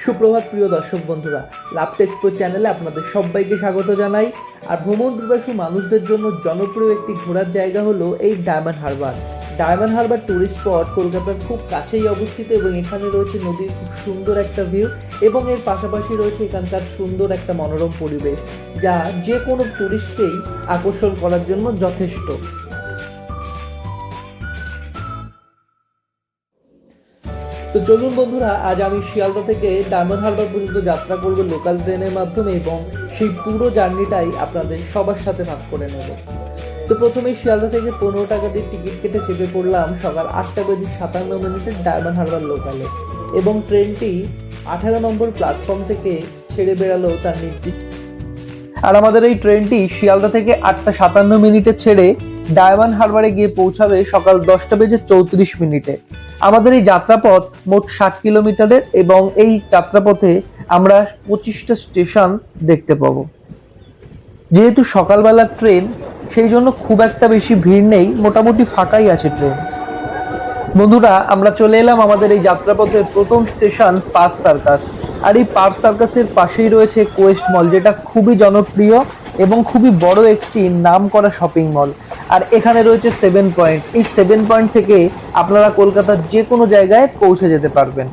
সুপ্রভাত প্রিয় দর্শক বন্ধুরা, লাভট এক্সপো চ্যানেলে আপনাদের সবাইকে স্বাগত জানাই। আর ভ্রমণ পিপাসু মানুষদের জন্য জনপ্রিয় একটি ঘোরার জায়গা হলো এই diamond Harbour. Diamond Harbour tourist spot কলকাতার খুব কাছেই অবস্থিত এবং এখানে রয়েছে নদীর খুব সুন্দর একটা ভিউ এবং এর পাশাপাশি রয়েছে এখানকার সুন্দর একটা মনোরম পরিবেশ, যা যে কোনো ট্যুরিস্টকেই আকর্ষণ করার জন্য যথেষ্ট। তো চলুন বন্ধুরা, আজ আমি শিয়ালদা থেকে ডায়মন্ড হারবার পর্যন্ত যাত্রা করব লোকাল ট্রেনের মাধ্যমে এবং সেই পুরো জার্নিটাই আপনাদের সবার সাথে ভাগ করে নেব। তো প্রথমেই শিয়ালদা থেকে 15 টাকা দিয়ে টিকিট কেটে চেপে পড়লাম সকাল 8:57 ডায়মন্ড হারবার লোকালে এবং ট্রেনটি 18 নম্বর প্ল্যাটফর্ম থেকে ছেড়ে বেরালো তার নির্দিষ্ট। আর আমাদের এই ট্রেনটি শিয়ালদা থেকে 8:57 ছেড়ে ডায়মন্ড হারবারে গিয়ে পৌঁছাবে সকাল 10:34। আমাদের এই যাত্রাপথ মোট 60 কিলোমিটারের এবং এই যাত্রাপথে আমরা 25টা স্টেশন দেখতে পাবো। যেহেতু সকালবেলার ট্রেন, সেই জন্য খুব একটা বেশি ভিড় নেই, মোটামুটি ফাঁকাই আছে ট্রেন। বন্ধুরা, আমরা চলে এলাম আমাদের এই যাত্রাপথের প্রথম স্টেশন পার্ক সার্কাস। আর এই পার্ক সার্কাসের পাশেই রয়েছে কোয়েস্ট মল, যেটা খুবই জনপ্রিয় এবং খুবই বড় একটি নামকরা শপিং মল। আর এখানে রয়েছে 7 পয়েন্ট। এই 7 পয়েন্ট থেকে আপনারা কলকাতার যে কোনো জায়গায় পৌঁছে যেতে পারবেন।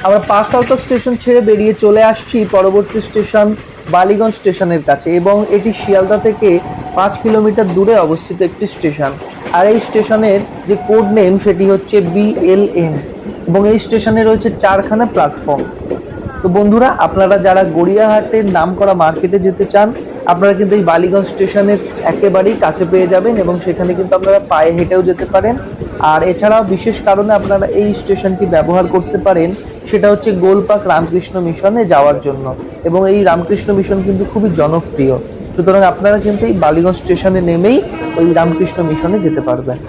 আমরা পার্ক সার্কাস স্টেশন ছেড়ে বেরিয়ে চলে আসছি পরবর্তী স্টেশন বালিগঞ্জ স্টেশনের কাছে এবং এটি শিয়ালদা থেকে 5 কিলোমিটার দূরে অবস্থিত একটি স্টেশন। আর এই স্টেশনের যে কোড নেম সেটি হচ্ছে BLN এবং এই স্টেশনে রয়েছে 4খানা প্ল্যাটফর্ম। তো বন্ধুরা, আপনারা যারা গড়িয়াহাটের নামকরা মার্কেটে যেতে চান, আপনারা কিন্তু এই বালিগঞ্জ স্টেশনের একেবারেই কাছে পেয়ে যাবেন এবং সেখানে কিন্তু আপনারা পায়ে হেঁটেও যেতে পারেন। আর এছাড়াও বিশেষ কারণে আপনারা এই স্টেশনটি ব্যবহার করতে পারেন, সেটা হচ্ছে গোলপাক রামকৃষ্ণ মিশনে যাওয়ার জন্য এবং এই রামকৃষ্ণ মিশন কিন্তু খুবই জনপ্রিয়। সুতরাং আপনারা কিন্তু এই বালিগঞ্জ স্টেশনে নেমেই ওই রামকৃষ্ণ মিশনে যেতে পারবেন।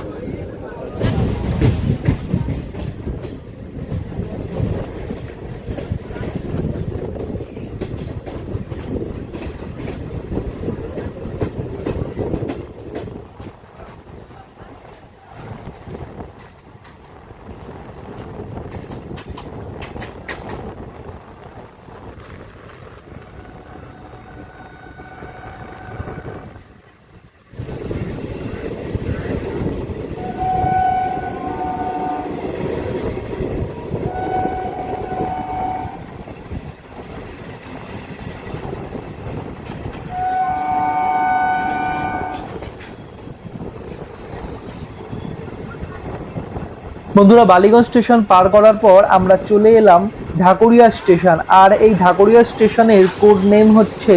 বন্ধুরা, বালিগঞ্জ স্টেশন পার করার পর আমরা চলে এলাম ঢাকুরিয়া স্টেশন। আর এই ঢাকুরিয়া স্টেশনের কোড নেম হচ্ছে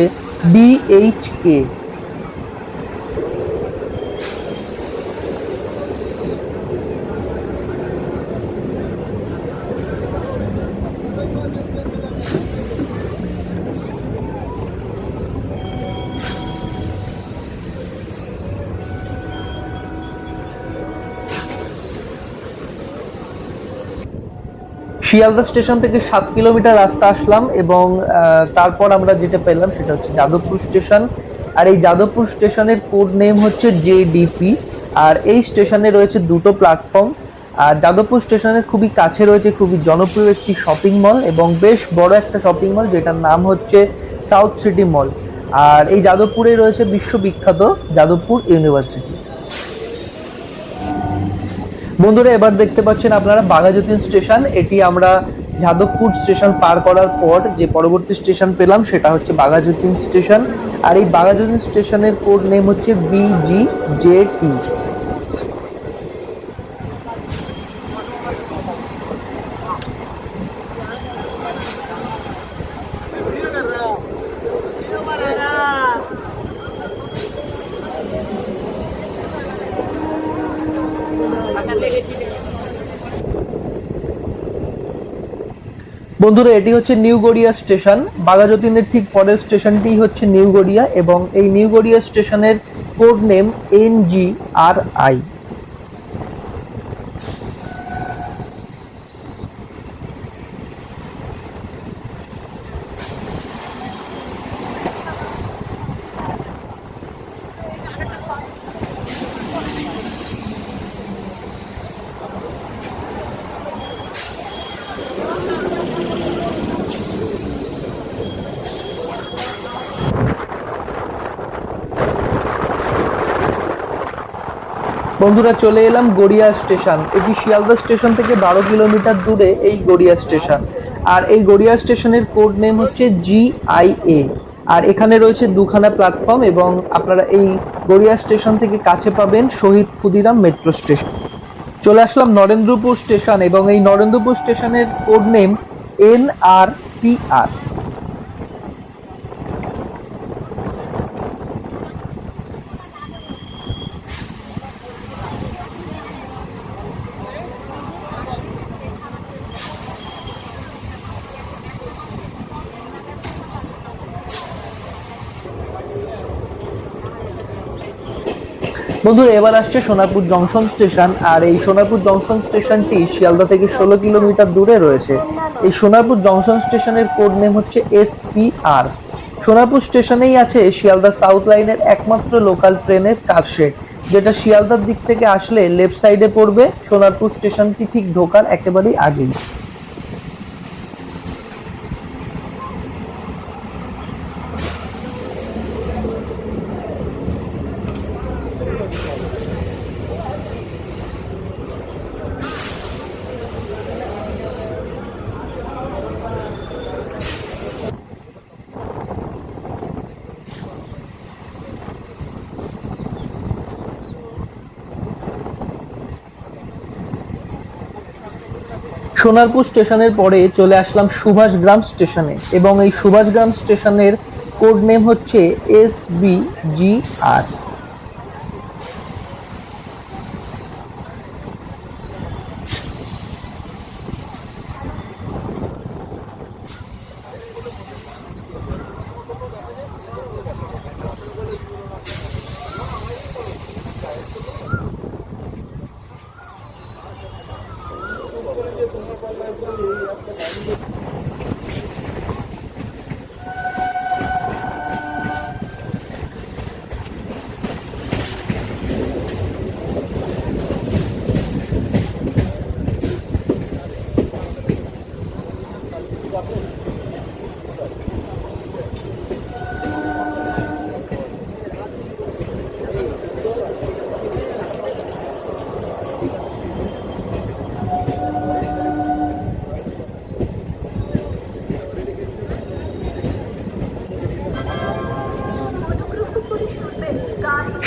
DHK। শিয়ালদা স্টেশন থেকে 7 কিলোমিটার রাস্তা আসলাম এবং তারপর আমরা যেটা পেলাম সেটা হচ্ছে যাদবপুর স্টেশন। আর এই যাদবপুর স্টেশনের কোড নেম হচ্ছে JDP। আর এই স্টেশনে রয়েছে দুটো প্ল্যাটফর্ম। আর যাদবপুর স্টেশনের খুবই কাছে রয়েছে খুবই জনপ্রিয় একটি শপিং মল এবং বেশ বড় একটা শপিং মল, যেটার নাম হচ্ছে সাউথ সিটি মল। আর এই যাদবপুরে রয়েছে বিশ্ববিখ্যাত যাদবপুর ইউনিভার্সিটি। বন্ধুরা, এবার দেখতে পাচ্ছেন আপনারা বাঘাযতীন স্টেশন। এটি আমরা যাদবপুর স্টেশন পার করার পর যে পরবর্তী স্টেশন পেলাম সেটা হচ্ছে বাঘাযতীন স্টেশন। আর এই বাঘাযতীন স্টেশনের কোড নেম হচ্ছে BGJT। বন্ধুরা, এটি হচ্ছে নিউ গড়িয়া স্টেশন। বাঘাযতীনের ঠিক পরের স্টেশনটি হচ্ছে নিউ গড়িয়া এবং এই নিউ গড়িয়া স্টেশনের কোড নেম NGRI। বন্ধুরা, চলে এলাম গড়িয়া স্টেশন। এটি শিয়ালদা স্টেশন থেকে 12 কিলোমিটার দূরে এই গড়িয়া স্টেশন। আর এই গড়িয়া স্টেশনের কোড নেম হচ্ছে GIA। আর এখানে রয়েছে দুখানা প্ল্যাটফর্ম এবং আপনারা এই গড়িয়া স্টেশন থেকে কাছে পাবেন শহীদ ক্ষুদিরাম মেট্রো স্টেশন। চলে আসলাম নরেন্দ্রপুর স্টেশন এবং এই নরেন্দ্রপুর স্টেশনের কোড নেম NRPR। বন্ধুরা, এবার আসছে সোনারপুর জংশন স্টেশন। আর এই সোনারপুর জংশন স্টেশনটি শিয়ালদা থেকে 16 কিলোমিটার দূরে রয়েছে। এই সোনারপুর জংশন স্টেশনের কোড নেম হচ্ছে SPR। সোনারপুর স্টেশনেই আছে শিয়ালদা সাউথ লাইনের একমাত্র লোকাল ট্রেনের কারশেড, যেটা শিয়ালদার দিক থেকে আসলে লেফট সাইডে পড়বে, সোনারপুর স্টেশনটি ঠিক ঢোকার একেবারেই আগেই। সোনারপুর স্টেশনের পরে চলে আসলাম সুভাষগ্রাম স্টেশনে এবং এই সুভাষগ্রাম স্টেশনের কোড নেম হচ্ছে SBGR।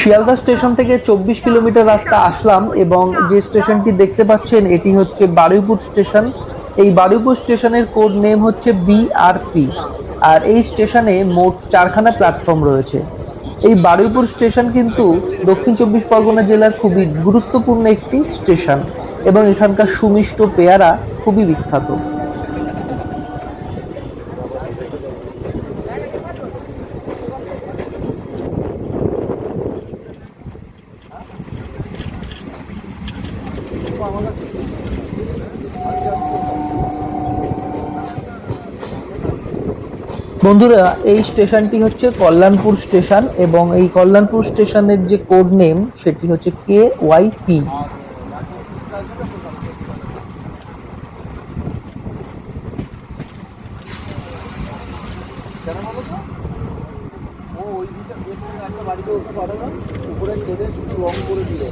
শিয়ালদা স্টেশন থেকে 24 কিলোমিটার রাস্তা আসলাম এবং যে স্টেশনটি দেখতে পাচ্ছেন এটি হচ্ছে বারুইপুর স্টেশন। এই বারুইপুর স্টেশনের কোড নেম হচ্ছে BRP। আর এই স্টেশনে মোট 4খানা প্ল্যাটফর্ম রয়েছে। এই বারুইপুর স্টেশন কিন্তু দক্ষিণ 24 পরগনা জেলার খুবই গুরুত্বপূর্ণ একটি স্টেশন এবং এখানকার সুমিষ্ট পেয়ারা খুবই বিখ্যাত। বন্ধুরা, এই স্টেশনটি হচ্ছে কল্যাণপুর স্টেশন এবং এই কল্যাণপুর স্টেশনের যে কোড নেম সেটি হচ্ছে KYP। বাড়িতে ওষুধ পাঠানো উপরে ছেড়ে শুধু রং করে দিল।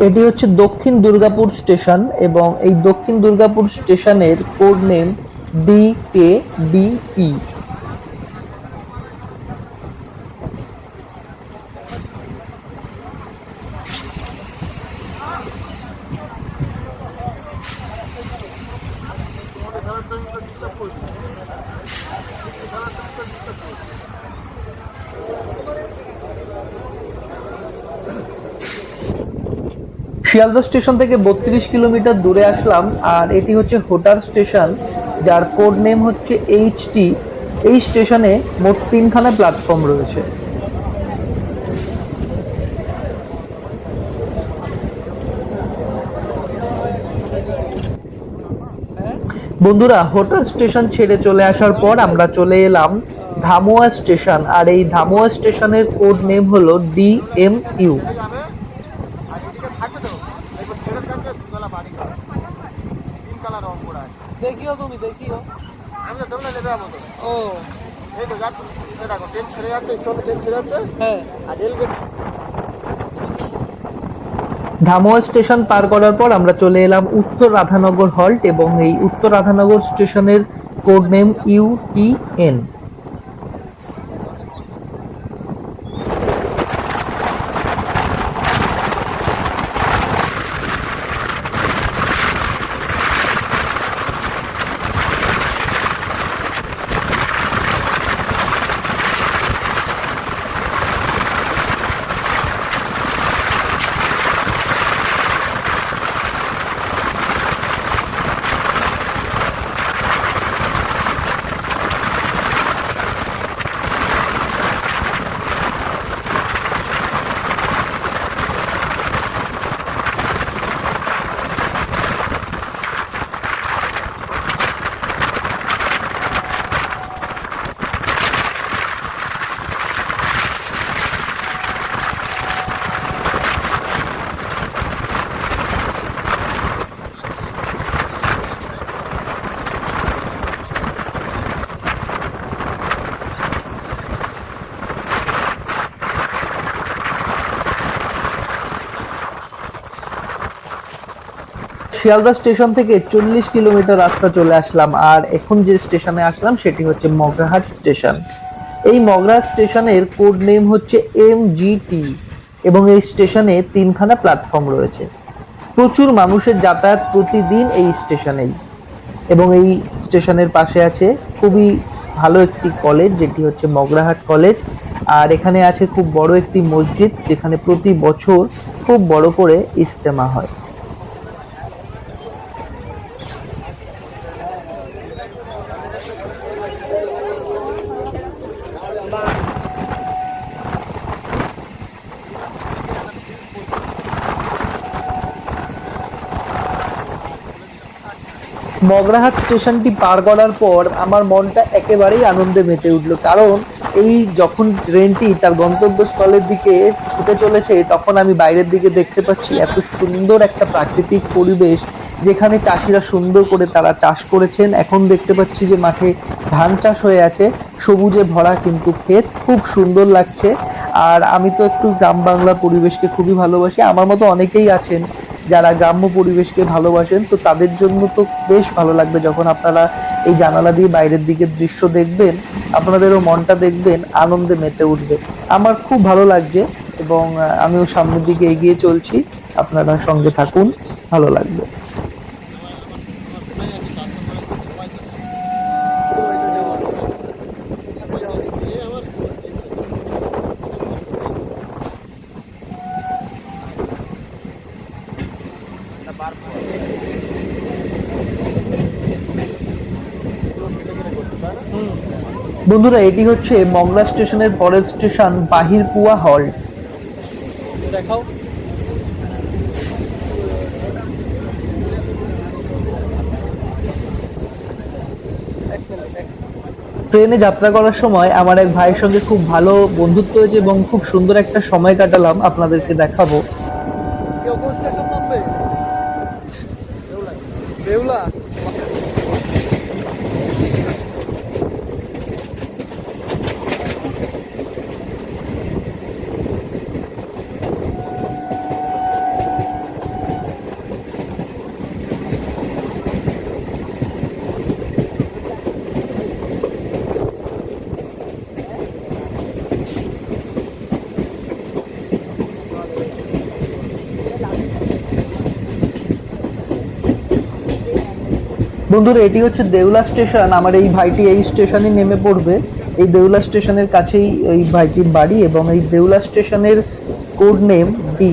এটি হচ্ছে দক্ষিণ দুর্গাপুর স্টেশন এবং এই দক্ষিণ দুর্গাপুর স্টেশনের code name DKDP। Sealdah station থেকে 32 কিলোমিটার দূরে আসলাম আর এটি হচ্ছে হোটার স্টেশন, যার কোড নেম হচ্ছে HT। এই স্টেশনে মোট 3খানা প্ল্যাটফর্ম রয়েছে। বন্ধুরা, হোটার স্টেশন ছেড়ে চলে আসার পর আমরা চলে এলাম ধামুয়া স্টেশন, আর এই ধামুয়া স্টেশনের কোড নেম হলো DMU। দেখিও তুমি দেখিও, আমি তো তোমরা নেবে আমতো। ও এই তো যাচ্ছে, এই দেখো ট্রেন ছেড়ে যাচ্ছে, স্টেশনে ট্রেন ছেড়ে যাচ্ছে। হ্যাঁ, আর রেলগেট। ধামুয়া স্টেশন পার করার পর আমরা চলে এলাম উত্তর রাধানগর হল্ট এবং এই উত্তর রাধানগর স্টেশনের code name UTN। Sealdah station থেকে 40 কিলোমিটার রাস্তা চলে আসলাম আর এখন যে স্টেশনে আসলাম সেটি হচ্ছে মগরাহাট স্টেশন। এই মগরাহাট স্টেশনের কোড নেম হচ্ছে MGT এবং এই স্টেশনে 3খানা প্ল্যাটফর্ম রয়েছে। প্রচুর মানুষের যাতায়াত প্রতিদিন এই স্টেশনেই এবং এই স্টেশনের পাশে আছে খুবই ভালো একটি কলেজ, যেটি হচ্ছে মগরাহাট কলেজ। আর এখানে আছে খুব বড় একটি মসজিদ, যেখানে প্রতি বছর খুব বড় করে ইজতেমা হয়। মগরাহাট স্টেশনটি পার করার পর আমার মনটা একেবারেই আনন্দে মেতে উঠল, কারণ এই যখন ট্রেনটি তার গন্তব্যস্থলের দিকে ছুটে চলেছে তখন আমি বাইরের দিকে দেখতে পাচ্ছি এত সুন্দর একটা প্রাকৃতিক পরিবেশ, যেখানে চাষিরা সুন্দর করে তারা চাষ করেছেন। এখন দেখতে পাচ্ছি যে মাঠে ধান চাষ হয়ে আছে, সবুজে ভরা কিন্তু ক্ষেত, খুব সুন্দর লাগছে। আর আমি তো একটু গ্রাম বাংলা পরিবেশকে খুবই ভালোবাসি, আমার মতো অনেকেই আছেন যারা গ্রাম্য পরিবেশকে ভালোবাসেন, তো তাদের জন্য তো বেশ ভালো লাগবে যখন আপনারা এই জানালা দিয়ে বাইরের দিকের দৃশ্য দেখবেন, আপনাদেরও মনটা দেখবেন আনন্দে মেতে উঠবে। আমার খুব ভালো লাগছে এবং আমিও সামনের দিকে এগিয়ে চলছি, আপনারা সঙ্গে থাকুন, ভালো লাগবে। বন্ধুরা, এটি হচ্ছে মংলা স্টেশনের পরের স্টেশন বাহিরকুয়া হল্ট। দেখাও। ট্রেনে যাত্রা করার সময় আমার এক ভাইয়ের সঙ্গে খুব ভালো বন্ধুত্ব হয়েছে এবং খুব সুন্দর একটা সময় কাটালাম, আপনাদেরকে দেখাবো। বেউলা বন্ধুরা, এটি হচ্ছে দেউলা স্টেশন। আমার এই ভাইটি এই স্টেশনে নেমে পড়বে। এই দেউলা স্টেশনের কাছেই এই ভাইটির বাড়ি এবং এই দেউলা স্টেশনের কোড নেম ডি।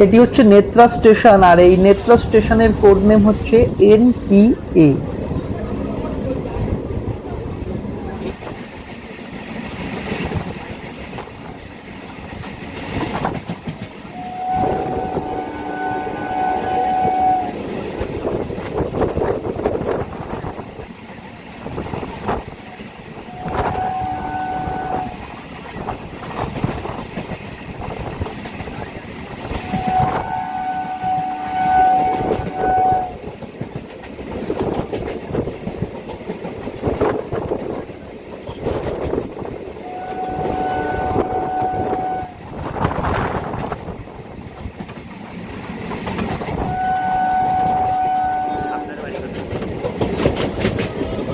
এটি হচ্ছে নেত্রা স্টেশন, আর এই নেত্রা স্টেশনের কোড নেম হচ্ছে NTA।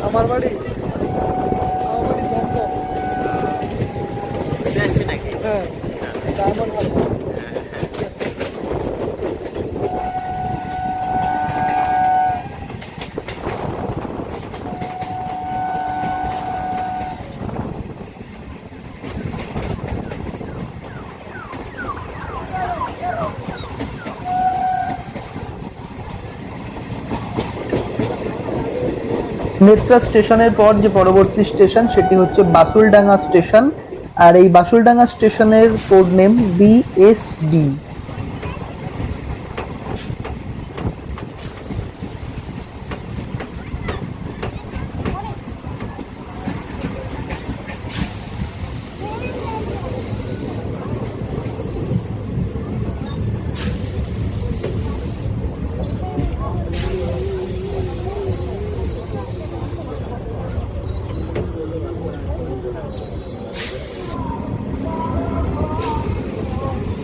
আমার বাড়ি দমদম। হ্যাঁ, ডায়মন্ড হারবার। নেত্রা স্টেশনের পর যে পরবর্তী স্টেশন সেটি হচ্ছে বাসুলডাঙ্গা স্টেশন, আর এই বাসুলডাঙ্গা স্টেশনের কোড নেম BSD।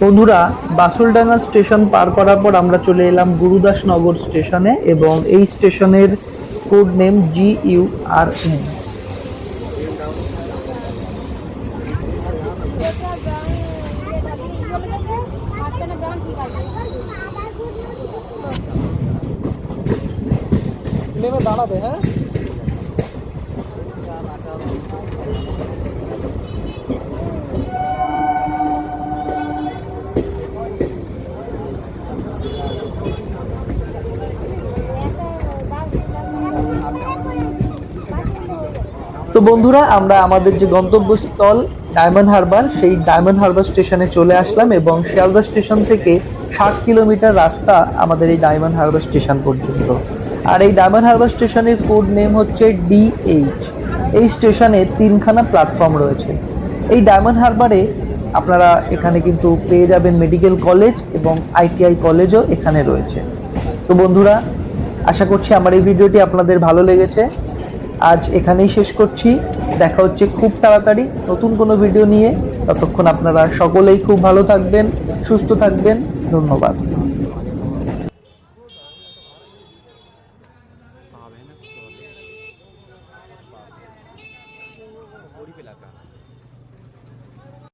বন্ধুরা, বাসুলডাঙ্গা স্টেশন পার করার পর আমরা চলে এলাম গুরুদাসনগর স্টেশনে এবং এই স্টেশনের কোড নেম GURN। নেমে দাঁড়াবে। হ্যাঁ, তো বন্ধুরা, আমরা আমাদের যে গন্তব্যস্থল ডায়মন্ড হারবার, সেই ডায়মন্ড হারবার স্টেশনে চলে আসলাম এবং শিয়ালদা স্টেশন থেকে 60 কিলোমিটার রাস্তা আমাদের এই ডায়মন্ড হারবার স্টেশন পর্যন্ত। আর এই ডায়মন্ড হারবার স্টেশনের কোড নেম হচ্ছে DH। এই স্টেশনে 3খানা প্ল্যাটফর্ম রয়েছে। এই ডায়মন্ড হারবারে আপনারা এখানে কিন্তু পেয়ে যাবেন মেডিকেল কলেজ এবং ITI কলেজও এখানে রয়েছে। তো বন্ধুরা, আশা করছি আমার এই ভিডিওটি আপনাদের ভালো লেগেছে। আজ এখানেই শেষ করছি। দেখা হচ্ছে খুব তাড়াতাড়ি নতুন কোনো ভিডিও নিয়ে। ততক্ষণ আপনারা সকলেই খুব ভালো থাকবেন, সুস্থ থাকবেন। ধন্যবাদ।